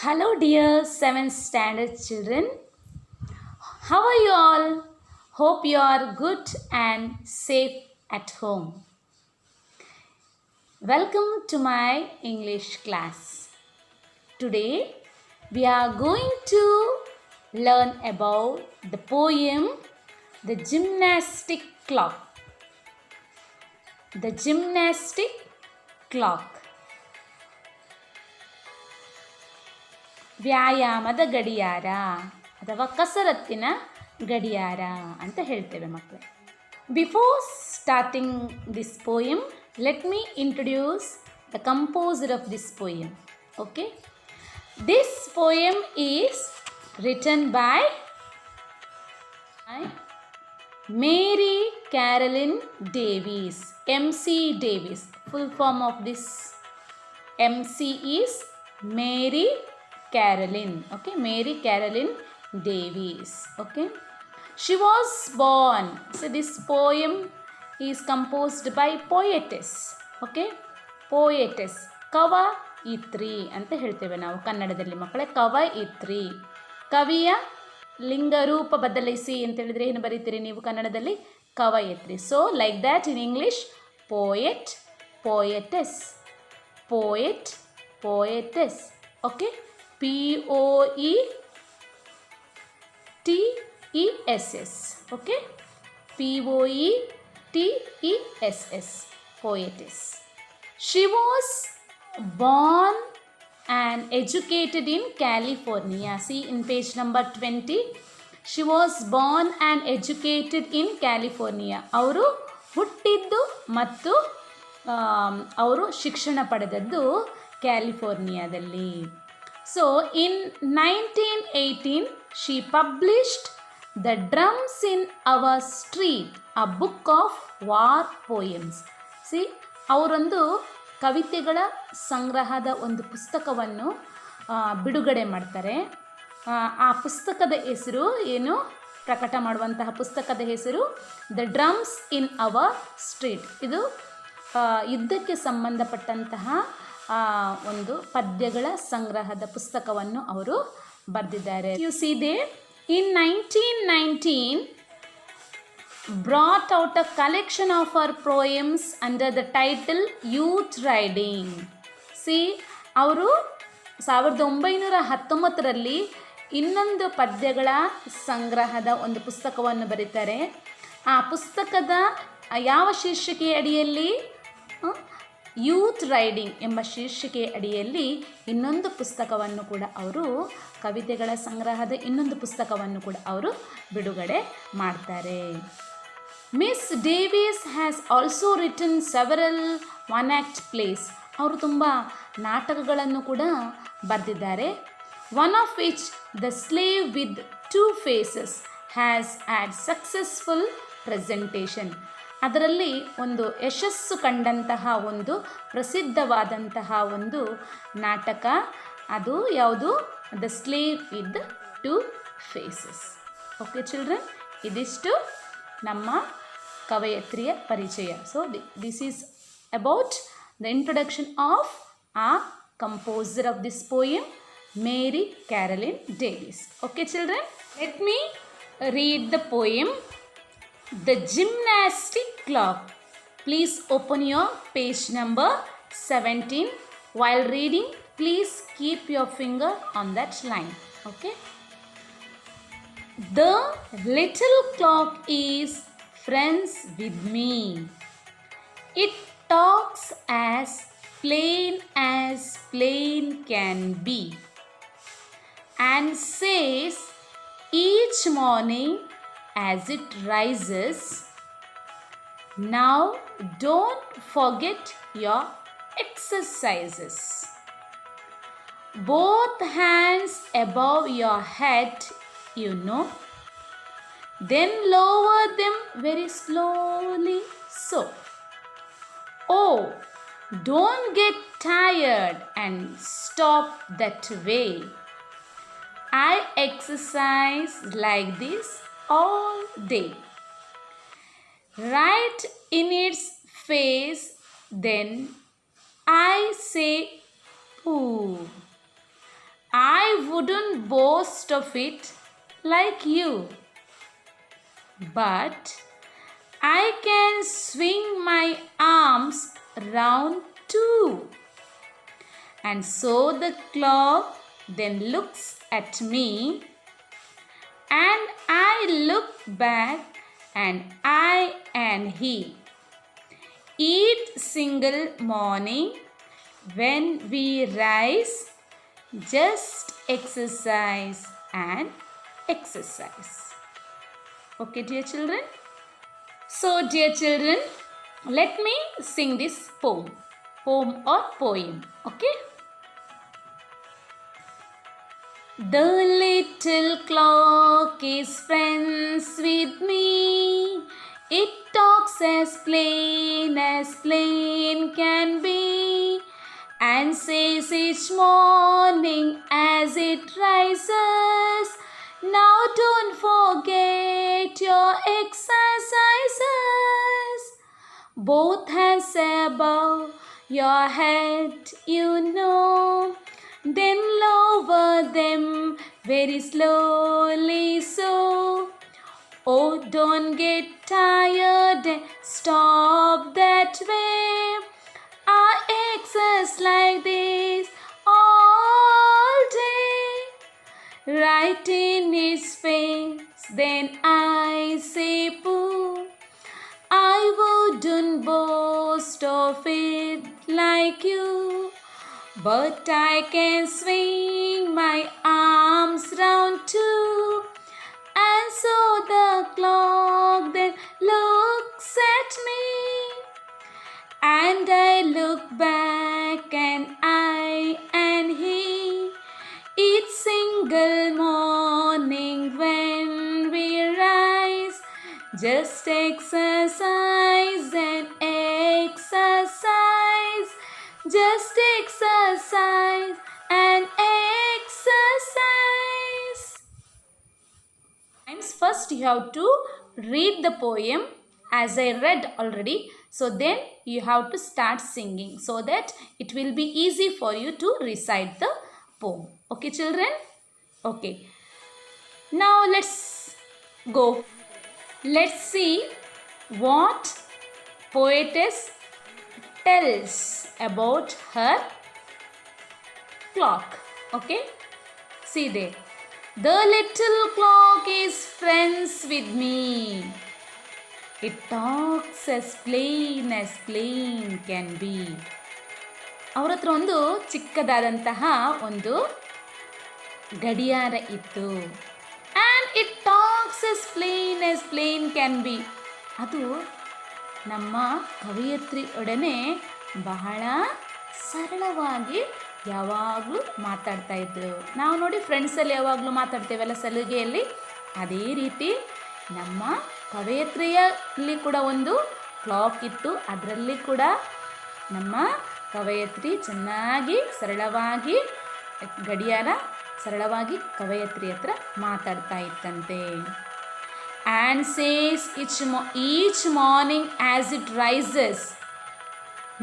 Hello, dear 7th standard children. How are you all? Hope you are good and safe at home. Welcome to my English class. Today we are going to learn about the poem The Gymnastic Clock. The Gymnastic Clock. ವ್ಯಾಯಾಮದ ಗಡಿಯಾರ ಅಥವಾ ಕಸರತ್ತಿನ ಗಡಿಯಾರ ಅಂತ ಹೇಳ್ತೇವೆ ಮಕ್ಕಳೇ. Before starting this poem, let me introduce the composer of this poem. Okay, this poem is written by Mary Carolyn Davies, MC Davies. Full form of this MC is Mary Caroline. Okay, Mary Caroline Davies. Okay, she was born. So this poem is composed by poetess. Okay, poetess ಕವಯಿತ್ರಿ ಅಂತ ಹೇಳ್ತೇವೆ ನಾವು ಕನ್ನಡದಲ್ಲಿ ಮಕ್ಕಳೇ. ಕವಯಿತ್ರಿ, ಕವಿಯ ಲಿಂಗರೂಪ ಬದಲಿಸಿ ಅಂತ ಹೇಳಿದ್ರೆ ಏನು ಬರೀತೀರಿ ನೀವು ಕನ್ನಡದಲ್ಲಿ? ಕವಯಿತ್ರಿ. So like that in English, poet, poetess, poet, poetess. Okay, POETESS. Okay, POETESS, poetess. She was born and educated in California. See in page number 20. She was born and educated in California. ಅವರು ಹುಟ್ಟಿದ್ದು ಮತ್ತು ಅವರು ಶಿಕ್ಷಣ ಪಡೆದದ್ದು ಕ್ಯಾಲಿಫೋರ್ನಿಯಾದಲ್ಲಿ. So in 1918 she published The Drums in Our Street, a book of war poems. See, ಅವರೊಂದು ಕವಿತೆಗಳ ಸಂಗ್ರಹದ ಒಂದು ಪುಸ್ತಕವನ್ನು ಬಿಡುಗಡೆ ಮಾಡ್ತಾರೆ. ಆ ಪುಸ್ತಕದ ಹೆಸರು ಏನು? ಪ್ರಕಟ ಮಾಡುವಂತಹ ಪುಸ್ತಕದ ಹೆಸರು the drums in our street. ಇದು ಯುದ್ಧಕ್ಕೆ ಸಂಬಂಧಪಟ್ಟಂತಹ ಒಂದು ಪದ್ಯಗಳ ಸಂಗ್ರಹದ ಪುಸ್ತಕವನ್ನು ಅವರು ಬರೆದಿದ್ದಾರೆ. U C they in 1919 brought out a collection of her poems under the title Youth Riding. See, ಅವರು 1919ರಲ್ಲಿ ಇನ್ನೊಂದು ಪದ್ಯಗಳ ಸಂಗ್ರಹದ ಒಂದು ಪುಸ್ತಕವನ್ನು ಬರೀತಾರೆ. ಆ ಪುಸ್ತಕದ ಯಾವ ಶೀರ್ಷಿಕೆಯ ಅಡಿಯಲ್ಲಿ? ಯೂತ್ ರೈಡಿಂಗ್ ಎಂಬ ಶೀರ್ಷಿಕೆಯ ಅಡಿಯಲ್ಲಿ ಇನ್ನೊಂದು ಪುಸ್ತಕವನ್ನು ಕೂಡ ಅವರು, ಕವಿತೆಗಳ ಸಂಗ್ರಹದ ಇನ್ನೊಂದು ಪುಸ್ತಕವನ್ನು ಕೂಡ ಅವರು ಬಿಡುಗಡೆ ಮಾಡ್ತಾರೆ. Miss Davis has also written several one act plays. ಅವರು ತುಂಬ ನಾಟಕಗಳನ್ನು ಕೂಡ ಬರೆದಿದ್ದಾರೆ. One of which the slave with 2 faces has had successful presentation. ಅದರಲ್ಲಿ ಒಂದು ಯಶಸ್ಸು ಕಂಡಂತಹ ಒಂದು ಪ್ರಸಿದ್ಧವಾದಂತಹ ಒಂದು ನಾಟಕ, ಅದು ಯಾವುದು? The slave with 2 faces. Okay children, ಇದಿಷ್ಟು ನಮ್ಮ ಕವಯತ್ರಿಯ ಪರಿಚಯ. So this is about the introduction of a composer of this poem, Mary Carolyn Davies. Okay children, let me read the poem The Gymnastic Clock. Please open your page number 17. While reading, please keep your finger on that line. Okay. The little clock is friends with me. It talks as plain can be, and says each morning as it rises, now don't forget your exercises. Both hands above your head, you know. Then lower them very slowly, so. Oh, don't get tired and stop that way. I exercise like this all day. Right in its face, then I say poo. I wouldn't boast of it like you, but I can swing my arms round too. And so the clock then looks at me, and I look back, and I and he. Each single morning when we rise, just exercise and exercise. Okay, dear children? So, dear children, let me sing this poem or poem. Okay? The little clock is friends with me. It talks as plain can be, and says each morning as it rises, now don't forget your exercises. Both hands above your head, you know, then lower them very slowly so. Oh, don't get tired and stop that way. I exercise like this all day. Right in his face, then I say pooh. I wouldn't boast of it like you, but I can swing my arms round too. And so the clock then looks at me, and I look back, and I and he. Each single morning when we rise, just exercise and exercise. Just exercise and exercise. First you have to read the poem as I read already. So then you have to start singing so that it will be easy for you to recite the poem. Okay, children? Okay. Now let's go. Let's see what poetess tells about her clock. Okay? See there. The little clock is friends with me. It talks as plain can be. ಅವರ ಹತ್ರ ಒಂದು ಚಿಕ್ಕದಾದಂತಹ ಒಂದು ಗಡಿಯಾರ ಇತ್ತು. And it talks as plain can be. ಅದು ನಮ್ಮ ಕವಯತ್ರಿಯೊಡನೆ ಬಹಳ ಸರಳವಾಗಿ ಯಾವಾಗಲೂ ಮಾತಾಡ್ತಾ ಇದ್ರು. ನಾವು ನೋಡಿ ಫ್ರೆಂಡ್ಸಲ್ಲಿ ಯಾವಾಗಲೂ ಮಾತಾಡ್ತೇವಲ್ಲ ಸಲುಗೆಯಲ್ಲಿ, ಅದೇ ರೀತಿ ನಮ್ಮ ಕವಯತ್ರಿಯಲ್ಲಿ ಕೂಡ ಒಂದು ಕ್ಲಾಕ್ ಇತ್ತು. ಅದರಲ್ಲಿ ಕೂಡ ನಮ್ಮ ಕವಯತ್ರಿ ಚೆನ್ನಾಗಿ ಸರಳವಾಗಿ ಗಡಿಯಾರ ಸರಳವಾಗಿ ಕವಯತ್ರಿ ಹತ್ರ ಮಾತಾಡ್ತಾ ಇತ್ತಂತೆ. And says each morning as it rises,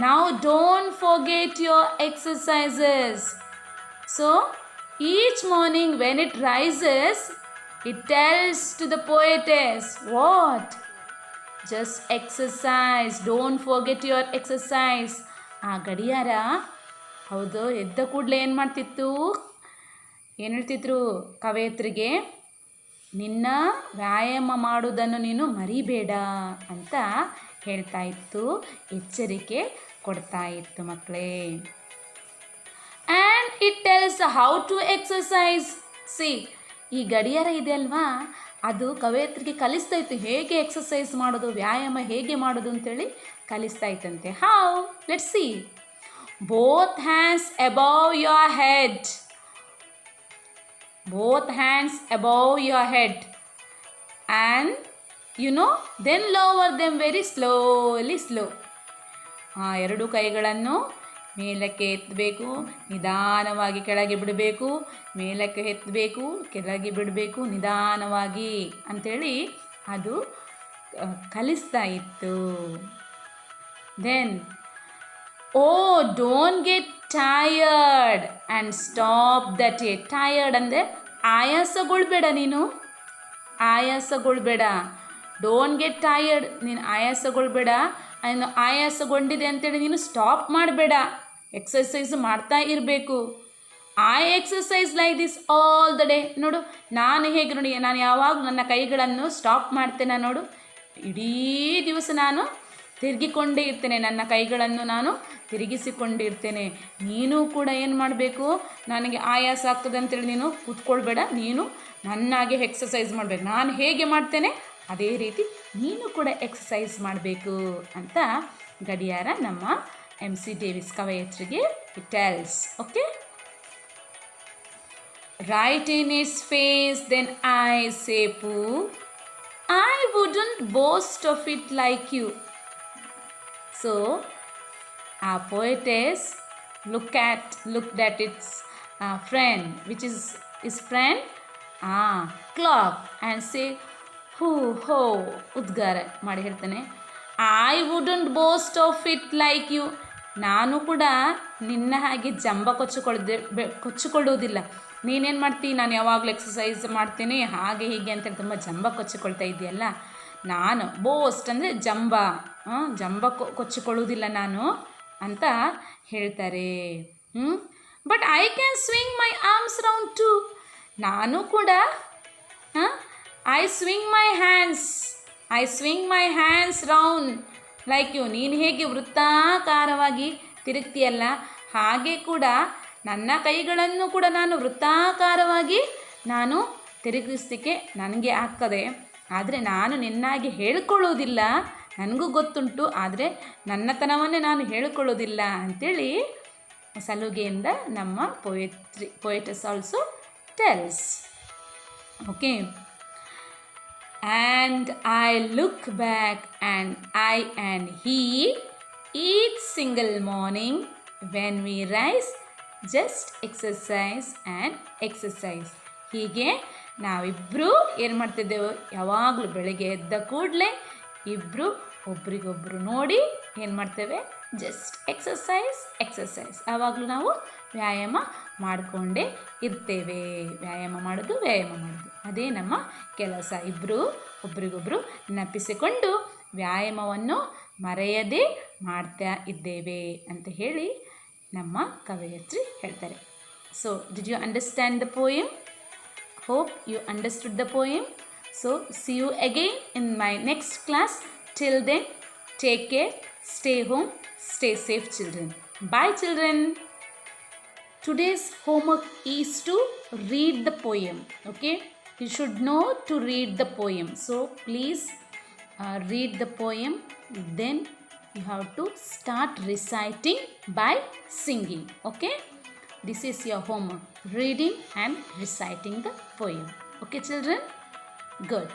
now don't forget your exercises. So each morning when it rises, it tells to the poetess, what? Just exercise, don't forget your exercise. ಆ ಗಡಿಯಾರ ಹೌದು ಎದ್ದ ಕೂಡಲೇ ಏನು ಮಾಡ್ತಿತ್ತು, ಏನು ಹೇಳ್ತಿದ್ರು ಕವಯತ್ರಿಗೆ, ನಿನ್ನ ವ್ಯಾಯಾಮ ಮಾಡೋದನ್ನು ನೀನು ಮರಿಬೇಡ ಅಂತ ಹೇಳ್ತಾ ಇತ್ತು, ಎಚ್ಚರಿಕೆ ಕೊಡ್ತಾ ಇತ್ತು ಮಕ್ಕಳೇ. And it tells how to exercise. See, ಈ ಗಡಿಯಾರ ಇದೆ ಅಲ್ವಾ, ಅದು ಕವಯತ್ರಿಗೆ ಕಲಿಸ್ತಾ ಇತ್ತು ಹೇಗೆ ಎಕ್ಸಸೈಸ್ ಮಾಡೋದು, ವ್ಯಾಯಾಮ ಹೇಗೆ ಮಾಡೋದು ಅಂತೇಳಿ ಕಲಿಸ್ತಾ ಇತ್ತಂತೆ. How? Let's see. Both hands above your head. Both hands above your head, and then lower them very slowly. ಎರಡು ಕೈಗಳನ್ನು ಮೇಲಕ್ಕೆ ಎತ್ತಬೇಕು, ನಿಧಾನವಾಗಿ ಕೆಳಗೆ ಬಿಡಬೇಕು, ಮೇಲಕ್ಕೆ ಎತ್ತಬೇಕು, ಕೆಳಗೆ ಬಿಡಬೇಕು, ನಿಧಾನವಾಗಿ ಅಂಥೇಳಿ ಅದು ಕಲಿಸ್ತಾ ಇತ್ತು. Then, oh don't get tired and stop that a. Tired ಅಂದರೆ ಆಯಾಸಗೊಳ್ಬೇಡ ನೀನು, ಆಯಾಸಗೊಳ್ಬೇಡ. ಡೋಂಟ್ ಗೆಟ್ ಟಯರ್ಡ್, ನೀನು ಆಯಾಸಗೊಳ್ಬೇಡ. ಆಯಾಸಗೊಂಡಿದೆ ಅಂತೇಳಿ ನೀನು ಸ್ಟಾಪ್ ಮಾಡಬೇಡ, ಎಕ್ಸಸೈಸ್ ಮಾಡ್ತಾ ಇರಬೇಕು. I exercise like this all the day. ನೋಡು ನಾನು ಹೇಗೆ ನೋಡಿ, ನಾನು ಯಾವಾಗ ನನ್ನ ಕೈಗಳನ್ನು ಸ್ಟಾಪ್ ಮಾಡ್ತೇನೆ ನೋಡು, ಇಡೀ ದಿವಸ ನಾನು ತಿರುಗಿಕೊಂಡೇ ಇರ್ತೇನೆ, ನನ್ನ ಕೈಗಳನ್ನು ನಾನು ತಿರುಗಿಸಿಕೊಂಡಿರ್ತೇನೆ. ನೀನು ಕೂಡ ಏನು ಮಾಡಬೇಕು, ನನಗೆ ಆಯಾಸ ಆಗ್ತದೆ ಅಂತೇಳಿ ನೀನು ಕೂತ್ಕೊಳ್ಬೇಡ, ನೀನು ನನ್ನಾಗೆ ಎಕ್ಸಸೈಸ್ ಮಾಡಬೇಕು. ನಾನು ಹೇಗೆ ಮಾಡ್ತೇನೆ ಅದೇ ರೀತಿ ನೀನು ಕೂಡ ಎಕ್ಸಸೈಸ್ ಮಾಡಬೇಕು ಅಂತ ಗಡಿಯಾರ ನಮ್ಮ MC ಡೇವಿಸ್ ಕವಯತ್ರಿಗೆ it tells. Okay, right in his face, then I say, Pooh, I wouldn't boast of it like you. So, our poetess looked at its friend, which is his friend, clock, and say, ho, ಉದ್ಗಾರ ಮಾಡಿ ಹೇಳ್ತಾನೆ, I wouldn't boast of it like you. ನಾನು ಕೂಡ ನಿನ್ನ ಹಾಗೆ ಜಂಬ ಕೊಚ್ಚಿಕೊಳ್ಳುವುದಿಲ್ಲ. ನೀನೇನು ಮಾಡ್ತೀನಿ, ನಾನು ಯಾವಾಗಲೂ ಎಕ್ಸಸೈಸ್ ಮಾಡ್ತೀನಿ ಹಾಗೆ ಹೀಗೆ ಅಂತೇಳಿ ತುಂಬ ಜಂಬ ಕೊಚ್ಚಿಕೊಳ್ತಾ ಇದೆಯಲ್ಲ. ನಾನು ಬೋಸ್ಟ್ ಅಂದರೆ ಜಂಬ ಕೊಚ್ಚಿಕೊಳ್ಳುವುದಿಲ್ಲ ನಾನು ಅಂತ ಹೇಳ್ತಾರೆ. But I can swing my arms round too. ನಾನು ಕೂಡ I swing my hands round like you. ನೀನು ಹೇಗೆ ವೃತ್ತಾಕಾರವಾಗಿ ತಿರುಗ್ತೀಯಲ್ಲ ಹಾಗೆ ಕೂಡ ನನ್ನ ಕೈಗಳನ್ನು ಕೂಡ ನಾನು ವೃತ್ತಾಕಾರವಾಗಿ ನಾನು ತಿರುಗಿಸಲಿಕ್ಕೆ ನನಗೆ ಆಗ್ತದೆ. ಆದರೆ ನಾನು ನಿನ್ನಾಗಿ ಹೇಳಿಕೊಳ್ಳುವುದಿಲ್ಲ, ನನಗೂ ಗೊತ್ತುಂಟು, ಆದರೆ ನನ್ನತನವನ್ನೇ ನಾನು ಹೇಳಿಕೊಳ್ಳೋದಿಲ್ಲ ಅಂಥೇಳಿ ಸಲುಗೆಯಿಂದ ನಮ್ಮ poetess also tells. Okay, and I look back and I and he each single morning when we rise just exercise and exercise. ಹೀಗೆ ನಾವಿಬ್ಬರು ಏನು ಮಾಡ್ತಿದ್ದೆವು, ಯಾವಾಗಲೂ ಬೆಳಗ್ಗೆ ಎದ್ದ ಕೂಡಲೇ ಇಬ್ಬರು ಒಬ್ರಿಗೊಬ್ಬರು ನೋಡಿ ಏನು ಮಾಡ್ತೇವೆ, ಜಸ್ಟ್ ಎಕ್ಸಸೈಸ್. ಆವಾಗಲೂ ನಾವು ವ್ಯಾಯಾಮ ಮಾಡಿಕೊಂಡೇ ಇರ್ತೇವೆ. ವ್ಯಾಯಾಮ ಮಾಡೋದು ಅದೇ ನಮ್ಮ ಕೆಲಸ. ಇಬ್ಬರು ಒಬ್ರಿಗೊಬ್ಬರು ನೆನಪಿಸಿಕೊಂಡು ವ್ಯಾಯಾಮವನ್ನು ಮರೆಯದೇ ಮಾಡ್ತಾ ಇದ್ದೇವೆ ಅಂತ ಹೇಳಿ ನಮ್ಮ ಕವಯತ್ರಿ ಹೇಳ್ತಾರೆ. So did you understand the poem? Hope you understood the poem. So see you again in my next class. Till then, take care, stay home, stay safe, children. Bye, children. Today's homework is to read the poem. Okay, you should know to read the poem. So please read the poem. Then you have to start reciting by singing. Okay. This is your homework, reading and reciting the poem. Okay, children? Good.